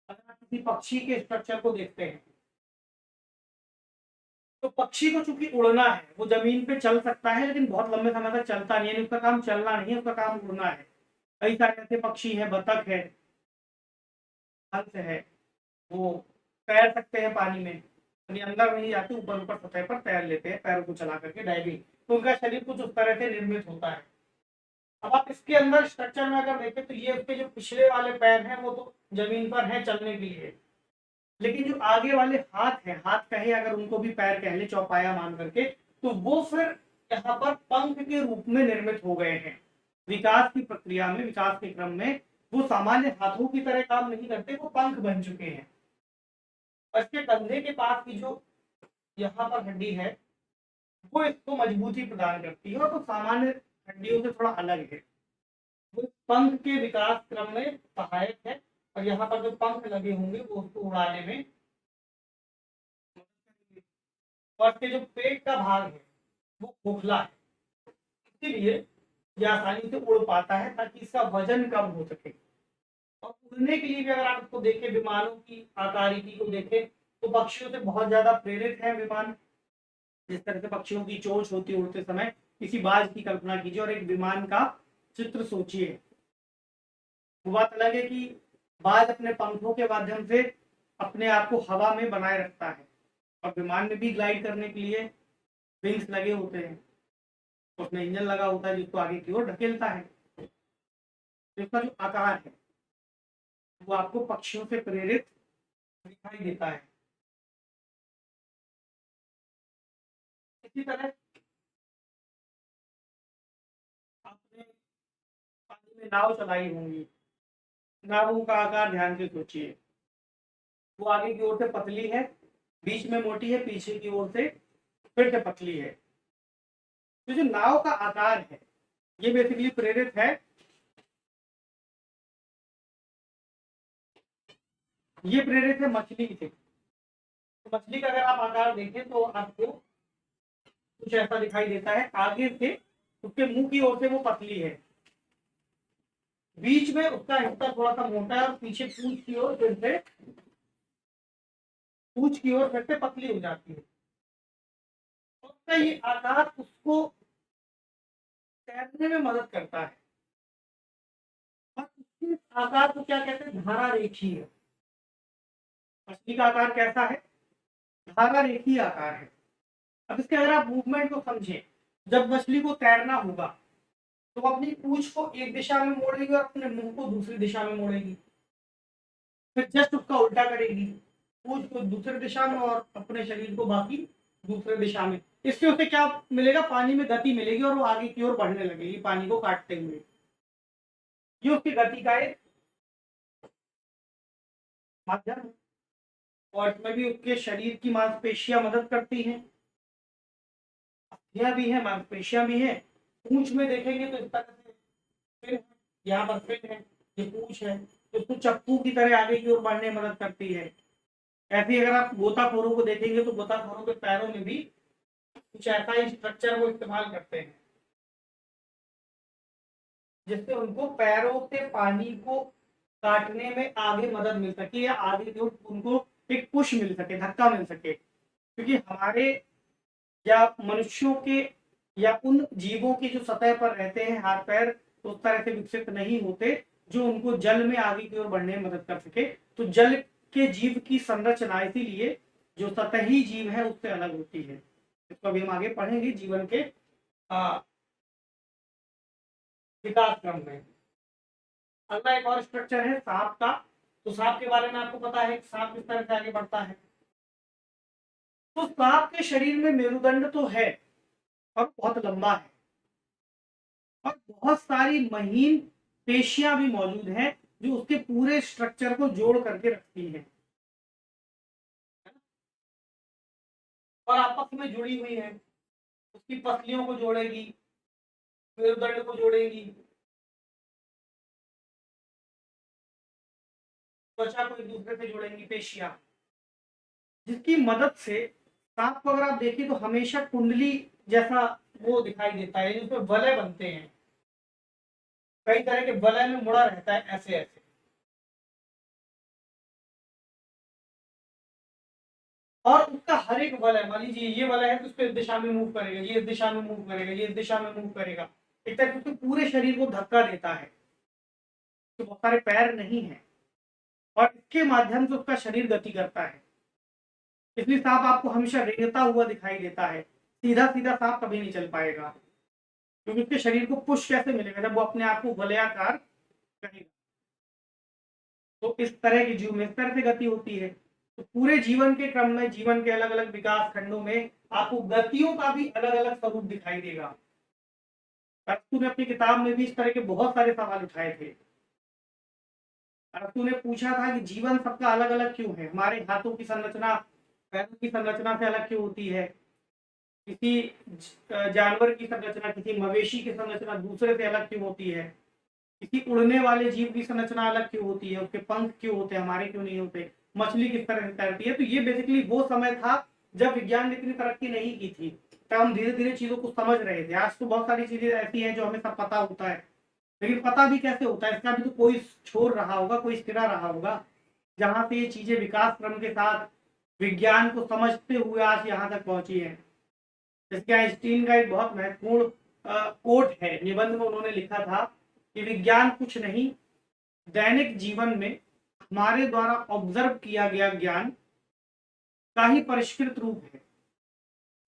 अगर आप किसी पक्षी के स्ट्रक्चर को देखते हैं, तो पक्षी को चूंकि उड़ना है, वो जमीन पे चल सकता है लेकिन बहुत लंबे समय तक चलता नहीं है, उसका काम चलना नहीं है, उसका काम उड़ना है। कई सारे ऐसे पक्षी हैं, बतख है, हंस है, वो तैर सकते हैं पानी में, यानी अंदर नहीं जाते, ऊपर ऊपर सतह पर तैर लेते हैं पैरों को चला करके, डाइविंग। तो उनका शरीर कुछ उस तरह से निर्मित होता है। अब आप इसके अंदर स्ट्रक्चर में अगर देखें तो ये उसके जो पिछले वाले पैर हैं वो तो जमीन पर है चलने के लिए, लेकिन जो आगे वाले हाथ हैं, हाथ कहे अगर उनको भी पैर कह ले चौपाया मान करके, तो वो फिर यहाँ पर पंख के रूप में निर्मित हो गए हैं। विकास की प्रक्रिया में, विकास के क्रम में वो सामान्य हाथों की तरह काम नहीं करते, वो पंख बन चुके हैं। और इसके कंधे के पास की जो यहाँ पर हड्डी है, वो इसको मजबूती प्रदान करती है, और वो सामान्य हड्डियों से थोड़ा अलग है, वो पंख के विकास क्रम में सहायक है। और यहाँ पर जो पंख लगे होंगे वो उसको उड़ाने में, और इसके जो पेट का भाग है वो खोखला है, इसीलिए ये आसानी से उड़ पाता है, ताकि इसका वजन कम हो सके। और उड़ने के लिए भी अगर आप इसको देखें, विमानों की आकारिकी को देखें, तो पक्षियों से बहुत ज्यादा प्रेरित है विमान। जिस तरह से पक्षियों की चोंच होती है उड़ते समय, किसी बाज की कल्पना कीजिए और एक विमान का चित्र सोचिए। वो बात अलग है कि बाज अपने पंखों के माध्यम से अपने आप को हवा में बनाए रखता है, और विमान में भी ग्लाइड करने के लिए विंग्स लगे होते हैं, उसमें इंजन लगा होता है जिसको आगे की ओर ढकेलता है। तो इसका जो आकार है वो आपको पक्षियों से प्रेरित दिखाई देता है। इसी तरह आपने पानी में नाव चलाई होंगी, नावों का आकार ध्यान से सोचिए। वो आगे की ओर से पतली है, बीच में मोटी है, पीछे की ओर से फिर से पतली है। तो जो नाव का आकार है ये बेसिकली प्रेरित है, ये प्रेरित है मछली से। तो मछली का अगर आप आकार देखें तो आपको कुछ ऐसा दिखाई देता है, आगे से उसके मुंह की ओर से वो पतली है, बीच में उसका हिस्सा थोड़ा सा मोटा है, और पीछे पूंछ की ओर फिर से पतली हो जाती है। तो उसका ये आकार उसको तैरने में मदद करता है। और इस आकार को क्या कहते हैं, धारा रेखीय। मछली का आकार कैसा है, धारा रेखीय आकार है। अब इसके अगर आप मूवमेंट को समझें, जब मछली को तैरना होगा तो वो अपनी पूंछ को एक दिशा में मोड़ेगी और अपने मुंह को दूसरी दिशा में मोड़ेगी, फिर जस्ट उसका उल्टा करेगी, पूंछ को दूसरी दिशा में और अपने शरीर को बाकी दूसरे दिशा में। इससे उसे क्या मिलेगा, पानी में गति मिलेगी और वो आगे की ओर बढ़ने लगेगी पानी को काटते हुए। ये उसकी गति का एक माध्यम है। और इसमें भी उसके शरीर की मांसपेशियां मदद करती हैं, अस्थियां भी है, मांसपेशियां भी है। पूंछ में देखेंगे तो इस तरह से फिर है, यहाँ पर फिर है, ये पूंछ है, तो उसको चप्पू की तरह आगे की ओर बढ़ने में मदद करती है। ऐसे ही अगर आप गोताखोरों को देखेंगे तो गोताखोरों के पैरों में भी कुछ ऐसा ही स्ट्रक्चर वो इस्तेमाल करते हैं, जिससे उनको पैरों से पानी को काटने में आगे मदद मिल सके, या आगे की ओर उनको एक पुश मिल सके, धक्का मिल सके। क्योंकि हमारे या मनुष्यों के या उन जीवों की जो सतह पर रहते हैं हाथ पैर उस तरह से विकसित नहीं होते, जो उनको जल में आगे की ओर बढ़ने में मदद कर सके। तो जल के जीव की संरचना इसीलिए जो सतही जीव है उससे अलग होती है। इसको अभी हम आगे पढ़ेंगे जीवन के विकास क्रम में। अगला एक और स्ट्रक्चर है सांप का। तो सांप के बारे में आपको पता है कि सांप किस तरह से आगे बढ़ता है। तो सांप के शरीर में मेरुदंड तो है और बहुत लंबा है और बहुत सारी महीन पेशियां भी मौजूद हैं जो उसके पूरे स्ट्रक्चर को जोड़ करके रखती हैं और आपस में जुड़ी हुई है। उसकी पसलियों को जोड़ेगी, मेरुदंड को जोड़ेगी, त्वचा को एक दूसरे से जोड़ेंगी पेशियां, जिसकी मदद से सांप को अगर आप देखिए तो हमेशा कुंडली जैसा वो दिखाई देता है, जिसमें वलय बनते हैं, कई तरह के वलय में मुड़ा रहता है ऐसे ऐसे। और उसका हर एक वलय, मान लीजिए ये वलय है तो उसको इस दिशा में मूव करेगा, ये इस दिशा में मूव करेगा, ये इस दिशा में मूव करेगा। एक तरह से उसके पूरे शरीर को धक्का देता है। तो बहुत सारे पैर नहीं है और इसके माध्यम से उसका शरीर गति करता है। इसलिए सांप आपको हमेशा रेंगता हुआ दिखाई देता है। सीधा सीधा सांप कभी नहीं चल पाएगा क्योंकि उसके शरीर को पुश कैसे मिलेगा जब वो अपने आप को वलयाकार करेगा। तो इस तरह की जीव में इस तरह से गति होती है। तो पूरे जीवन के क्रम में, जीवन के अलग अलग विकास खंडों में आपको गतियों का भी अलग अलग स्वरूप दिखाई देगा। अरस्तु ने अपनी किताब में भी इस तरह के बहुत सारे सवाल उठाए थे। अरस्तु ने पूछा था कि जीवन सबका अलग अलग क्यों है, हमारे हाथों की संरचना पैरों की संरचना से अलग क्यों होती है, किसी जानवर की संरचना, किसी मवेशी की संरचना दूसरे से अलग क्यों होती है, किसी उड़ने वाले जीव की संरचना अलग क्यों होती है, उसके पंख क्यों होते हैं, हमारे क्यों नहीं होते, मछली किस तरह से तैरती है। तो ये बेसिकली वो समय था जब विज्ञान ने इतनी तरक्की नहीं की थी, तब हम धीरे धीरे चीजों को समझ रहे थे। आज तो बहुत सारी चीजें ऐसी हैं जो हमें सब पता होता है, लेकिन पता भी कैसे होता है इसका भी तो कोई छोर रहा होगा, कोई सिरा रहा होगा जहां से ये चीजें विकास क्रम के साथ विज्ञान को समझते हुए आज यहाँ तक पहुंची है। जैसे आइंस्टीन का एक बहुत महत्वपूर्ण कोट है, निबंध में उन्होंने लिखा था कि विज्ञान कुछ नहीं, दैनिक जीवन में हमारे द्वारा ऑब्जर्व किया गया ज्ञान का ही परिष्कृत रूप है।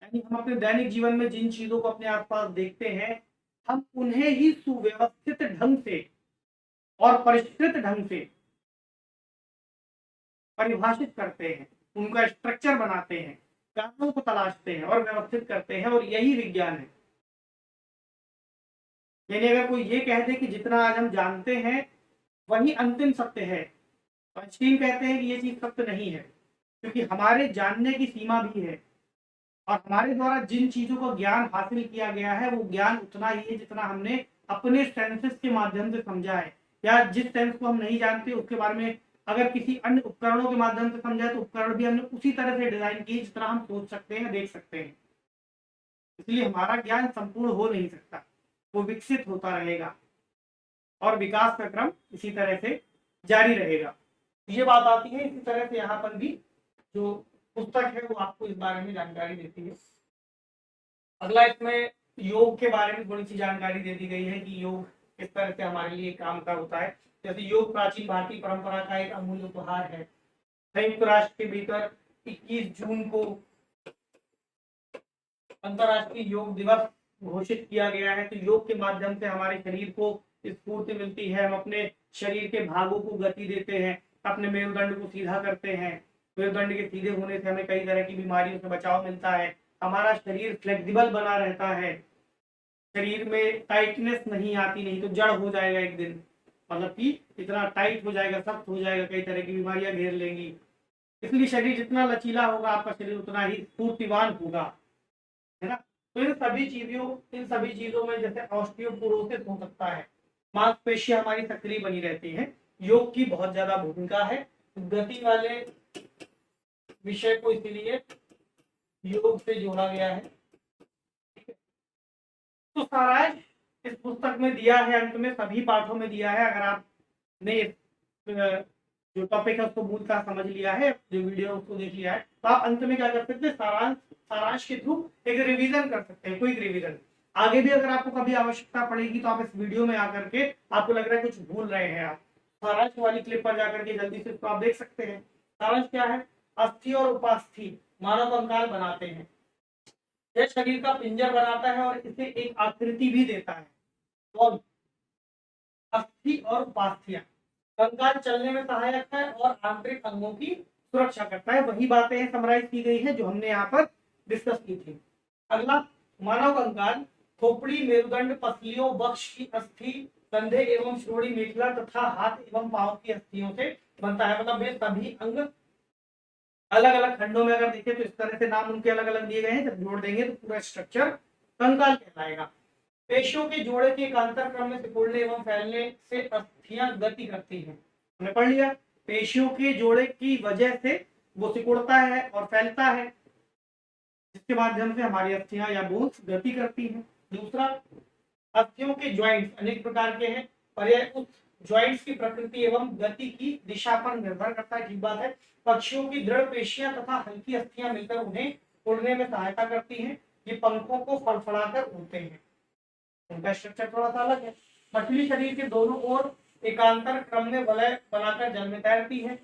यानी हम अपने दैनिक जीवन में जिन चीजों को अपने आसपास देखते हैं, हम उन्हें ही सुव्यवस्थित ढंग से और परिष्कृत ढंग से परिभाषित करते हैं, उनका स्ट्रक्चर बनाते हैं, कारणों को तलाशते हैं और व्यवस्थित करते हैं, और यही विज्ञान है। यानी अगर कोई ये कह दे कि जितना आज हम जानते हैं वही अंतिम सत्य है, तो आइंस्टीन कहते हैं कि ये चीज सत्य नहीं है, क्योंकि हमारे जानने की सीमा भी है और हमारे द्वारा जिन चीजों का ज्ञान हासिल किया गया है वो ज्ञान उतना ही है जितना हमने अपने सेंसेस के माध्यम से समझा है, या जिस सेंस को हम नहीं जानते उसके बारे में अगर किसी अन्य उपकरणों के माध्यम से समझा है तो उपकरण भी हमने उसी तरह से डिजाइन किए जितना हम सोच सकते हैं, देख सकते हैं। इसलिए हमारा ज्ञान संपूर्ण हो नहीं सकता, वो विकसित होता रहेगा और विकास का क्रम इसी तरह से जारी रहेगा। ये बात आती है, इसी तरह से यहाँ पर भी जो पुस्तक है वो आपको इस बारे में जानकारी देती है। अगला इसमें योग के बारे में थोड़ी सी जानकारी दे दी गई है कि योग किस तरह से हमारे लिए काम का होता है। जैसे योग प्राचीन भारतीय परंपरा का एक अमूल्य उपहार है। संयुक्त राष्ट्र के भीतर 21 जून को अंतर्राष्ट्रीय योग दिवस घोषित किया गया है। तो योग के माध्यम से हमारे शरीर को स्फूर्ति मिलती है, हम अपने शरीर के भागों को गति देते हैं, अपने मेरुदंड को सीधा करते हैं। मेरुदंड के सीधे होने से हमें कई तरह की बीमारियों से बचाव मिलता है, हमारा शरीर फ्लेक्सिबल बना रहता है, शरीर में टाइटनेस नहीं आती, नहीं तो जड़ हो जाएगा एक दिन, मतलब कि इतना टाइट हो जाएगा, सख्त हो जाएगा, कई तरह की बीमारियां घेर लेंगी। इसलिए शरीर जितना लचीला होगा आपका शरीर उतना ही स्फूर्तिवान होगा, है ना। तो इन सभी चीजों में जैसे ऑस्टियोपोरोसिस हो सकता है, मांसपेशियां हमारी सक्रिय बनी रहती हैं, योग की बहुत ज्यादा भूमिका है। गति वाले विषय को इसीलिए योग से जोड़ा गया है। तो सारांश इस पुस्तक में दिया है, अंत में सभी पाठों में दिया है। अगर आपने जो टॉपिक है उसको मूल का समझ लिया है, जो वीडियो उसको देख लिया है, तो आप अंत में क्या कर सकते हैं, सारांश के थ्रू एक रिवीजन कर सकते हैं, क्विक रिवीजन। आगे भी अगर आपको कभी आवश्यकता पड़ेगी तो आप इस वीडियो में आकर के, आपको लग रहा है कुछ भूल रहे हैं आप, सारांश वाली क्लिप पर जाकर के जल्दी से इसको आप देख सकते हैं। सारांश क्या है? अस्थि और उपास्थि मानव कंकाल बनाते हैं। यह शरीर का पिंजर बनाता है और इसे एक आकृति भी देता है। कौन? अस्थि और उपास्थि। कंकाल चलने में सहायक है और आंतरिक अंगों की सुरक्षा करता है। वही बातें समराइज की गई है जो हमने यहाँ पर डिस्कस की थी। अगला, मानव कंकाल खोपड़ी, मेरुदंड, पसलियों, वक्ष की अस्थि, कंधे एवं श्रोणी मेखला तथा हाथ एवं पांव की अस्थियों से बनता है। मतलब ये सभी अंग अलग अलग खंडों में अगर देखें तो इस तरह से नाम उनके अलग अलग दिए गए हैं। जब जोड़ देंगे तो पूरा स्ट्रक्चर कंकाल कहलाएगा। पेशियों के जोड़े के एकांतर क्रम में सिकुड़ने एवं फैलने से अस्थियां गति करती हैं। हमने पढ़ लिया, पेशियों के जोड़े की वजह से वो सिकुड़ता है और फैलता है, जिसके माध्यम से हमारी अस्थियां या बोन्स गति करती हैं। दूसरा, अस्थियों के ज्वाइंट्स अनेक प्रकार के हैं, पर यह उस ज्वाइंट्स की प्रकृति एवं गति की दिशा पर निर्भर करता है। ठीक बात है। पक्षियों की दृढ़ पेशियां तथा हल्की अस्थियां मिलकर उन्हें उड़ने में सहायता करती हैं। ये पंखों को फड़फड़ाकर उड़ते हैं। उनका स्ट्रक्चर थोड़ा सा अलग है। मछली शरीर के दोनों ओर एकांतर क्रम में वलय बनाकर जल में तैरती है।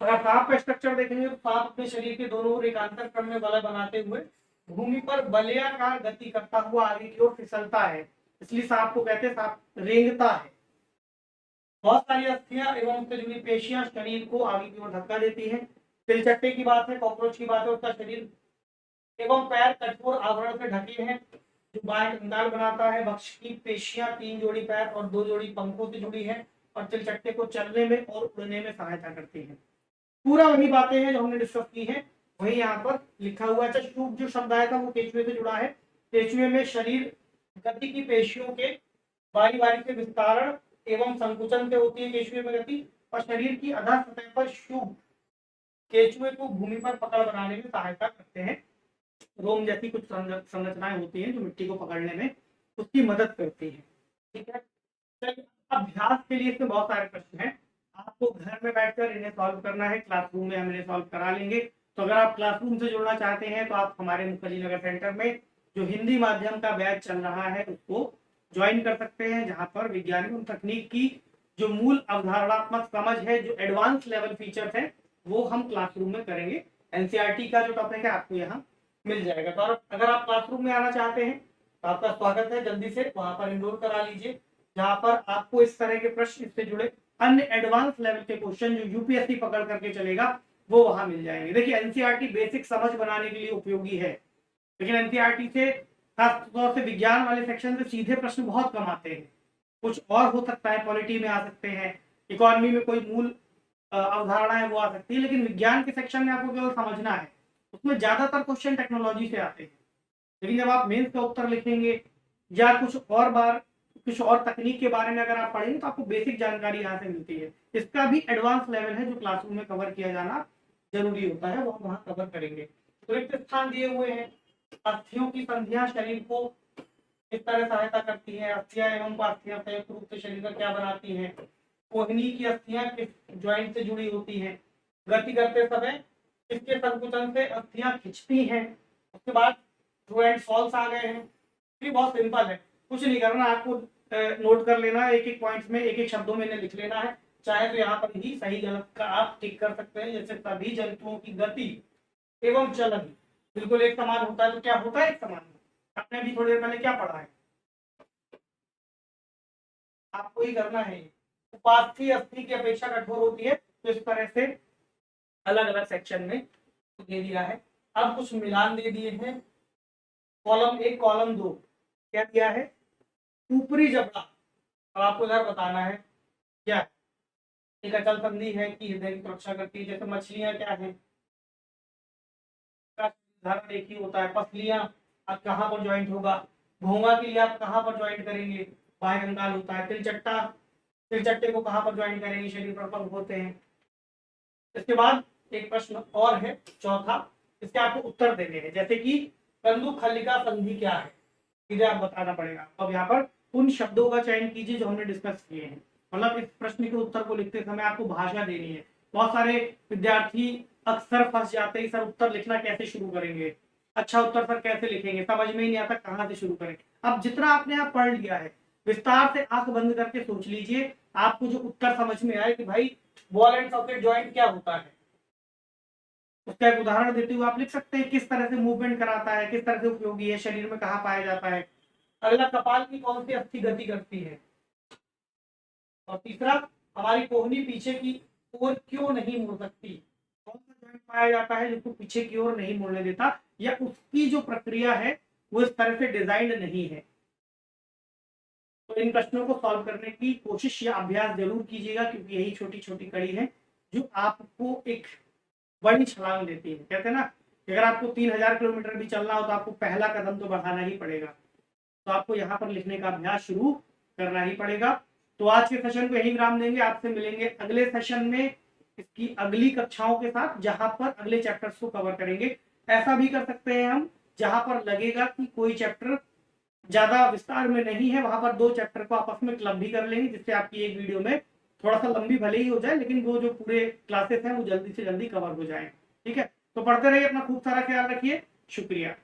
अगर सांप का स्ट्रक्चर देखेंगे तो सांप अपने शरीर के दोनों ओर एकांतर क्रम में वलय बनाते हुए भूमि पर वलयाकार गति करता हुआ आगे की ओर फिसलता है, इसलिए सांप को कहते हैं सांप रेंगता है। बहुत सारी अस्थियां एवं उससे जुड़ी पेशियां शरीर को आगे की ओर धक्का देती हैं। तिलचट्टे की बात है, कॉकरोच की बात है, उसका शरीर एवं पैर कठोर आवरण से ढके हैं जो बाह्य कंकाल बनाता है। वक्ष की पेशियां 3 जोड़ी पैर और 2 जोड़ी पंखों से जुड़ी है और तिलचट्टे को चलने में और उड़ने में सहायता करती है। पूरा वही बातें हैं जो हमने डिस्कस की है, वही यहाँ पर लिखा हुआ है। शुभ जो शब्द आया था वो केचुए से जुड़ा है। केचुए में शरीर गति की पेशियों के बारी बारी से विस्तारण एवं संकुचन से होती है केचुए में गति, और शरीर की अधा सतह पर शुभ केचुए को भूमि पर पकड़ बनाने में सहायता करते हैं। रोम जैसी कुछ संरचनाएं होती हैं जो मिट्टी को पकड़ने में उसकी मदद करती है। ठीक है, चलिए अभ्यास के लिए इसमें बहुत सारे प्रश्न हैं, आपको घर में बैठकर इन्हें सॉल्व करना है। क्लासरूम में हम इन्हें सॉल्व करा लेंगे। तो अगर आप क्लासरूम से जुड़ना चाहते हैं तो आप हमारे मुखर्जी नगर सेंटर में जो हिंदी माध्यम का बैच चल रहा है उसको ज्वाइन कर सकते हैं, जहां पर विज्ञान एवं तकनीक की जो मूल अवधारणात्मक समझ है, जो एडवांस लेवल फीचर्स है, वो हम क्लासरूम में करेंगे। एनसीईआरटी का जो टॉपिक है आपको यहाँ मिल जाएगा। तो अगर आप क्लासरूम में आना चाहते हैं तो आपका स्वागत है, जल्दी से वहां पर इनरोल करा लीजिए, जहां पर आपको इस तरह के प्रश्न, इससे जुड़े अन्य एडवांस लेवल के क्वेश्चन जो यूपीएससी पकड़ करके चलेगा वो वहां मिल जाएंगे। देखिए एनसीईआरटी बेसिक समझ बनाने के लिए उपयोगी है, लेकिन एनसीईआरटी से खास तौर से विज्ञान वाले सेक्शन से सीधे प्रश्न बहुत कम आते हैं। कुछ और हो सकता है, पॉलिटी में आ सकते हैं, इकोनॉमी में कोई मूल अवधारणा है वो आ सकती है, लेकिन विज्ञान के सेक्शन में आपको केवल समझना है। उसमें ज्यादातर क्वेश्चन टेक्नोलॉजी से आते हैं, लेकिन जब आप मेंस का उत्तर लिखेंगे या कुछ और तकनीक के बारे में अगर आप पढ़ेंगे तो आपको बेसिक जानकारी यहाँ से मिलती है। इसका भी एडवांस लेवल है जो क्लासरूम में कवर किया जाना जरूरी होता है, वो हम वहाँ कवर करेंगे। तो रिक्त स्थान दिए हुए हैं। अस्थियों की संधियां शरीर को इस तरह सहायता करती है। अस्थियां एवं उपास्थियां संयुक्त रूप से शरीर का क्या बनाती हैं? कोहनी की अस्थियां किस ज्वाइंट से जुड़ी होती हैं? गति करते समय किसके संकुचन से अस्थियां खिंचती हैं? उसके बाद ट्रू एंड फॉल्स आ गए हैं। ये बहुत सिंपल है, कुछ नहीं करना, आपको नोट कर लेना है, एक एक पॉइंट्स में एक एक शब्दों में लिख लेना है। चाहे तो यहाँ पर ही सही गलत का आप टिक कर सकते हैं। जैसे सभी जंतुओं की गति एवं चलन बिल्कुल एक समान होता है, तो क्या होता है एक समान? आपने अभी थोड़ी देर पहले क्या पढ़ा है, आपको ही करना है। उपास्थि अस्थि की अपेक्षा कठोर होती है, तो इस तरह से अलग अलग सेक्शन में दे दिया है। अब कुछ मिलान दे दिए हैं, कॉलम 1 कॉलम 2 क्या दिया है? ऊपरी जबड़ा। अब आपको इधर बताना है क्या है? एक अचल संधि है कि हृदय की सुरक्षा करती है। जैसे मछलियां क्या है, उदाहरण एक ही होता है। पसलियां आप कहाँ पर ज्वाइंट होगा? घोंगा के लिए आप कहाँ पर ज्वाइंट करेंगे? बाह्य कंकाल होता है। तिलचट्टे को कहाँ पर ज्वाइंट करेंगे? शरीर पर पंख होते हैं। इसके बाद एक प्रश्न और है, चौथा, इसके आपको उत्तर देने हैं। जैसे कि कंदुखलिका संधि क्या है, सीधे आप बताना पड़ेगा। अब यहाँ पर उन शब्दों का चयन कीजिए जो हमने डिस्कस किए हैं। मतलब इस प्रश्न के उत्तर को लिखते समय आपको भाषा देनी है। बहुत सारे विद्यार्थी अक्सर फंस जाते हैं, सर उत्तर लिखना कैसे शुरू करेंगे? अच्छा उत्तर सर कैसे लिखेंगे, समझ में ही नहीं आता कहाँ से शुरू करें। अब जितना आपने यहाँ पढ़ लिया है विस्तार से आंख बंद करके सोच लीजिए, आपको जो उत्तर समझ में आए कि भाई बॉल एंड सॉकेट जॉइंट क्या होता है, उसका एक उदाहरण देते हुए आप लिख सकते हैं किस तरह से मूवमेंट कराता है, किस तरह से उपयोगी है, शरीर में कहाँ पाया जाता है। अगला, कपाल की कौन सी अस्थि गति करती है। और तीसरा, हमारी कोहनी पीछे की ओर क्यों नहीं मुड़ सकती, कौन सा जॉइंट पाया जाता है जिसको पीछे की ओर नहीं मुड़ने देता, या उसकी जो प्रक्रिया है वो इस तरह से डिजाइंड नहीं है। तो इन प्रश्नों को सॉल्व करने की कोशिश या अभ्यास जरूर कीजिएगा, क्योंकि यही छोटी छोटी कड़ी है जो आपको एक बड़ी छलांग देती है। कहते हैं ना कि अगर आपको 3000 किलोमीटर भी चलना हो तो आपको पहला कदम तो बढ़ाना ही पड़ेगा, तो आपको यहाँ पर लिखने का अभ्यास शुरू करना ही पड़ेगा। तो आज के सेशन को यही विराम देंगे, आपसे मिलेंगे अगले सेशन में इसकी अगली कक्षाओं के साथ, जहां पर अगले चैप्टर्स को कवर करेंगे। ऐसा भी कर सकते हैं हम, जहां पर लगेगा कि कोई चैप्टर ज्यादा विस्तार में नहीं है, वहां पर 2 चैप्टर को आपस में क्लब भी कर लेंगे, जिससे आपकी एक वीडियो में थोड़ा सा लंबी भले ही हो जाए, लेकिन वो जो पूरे क्लासेस हैं वो जल्दी से जल्दी कवर हो जाए। ठीक है, तो पढ़ते रहिए, अपना खूब सारा ख्याल रखिए, शुक्रिया।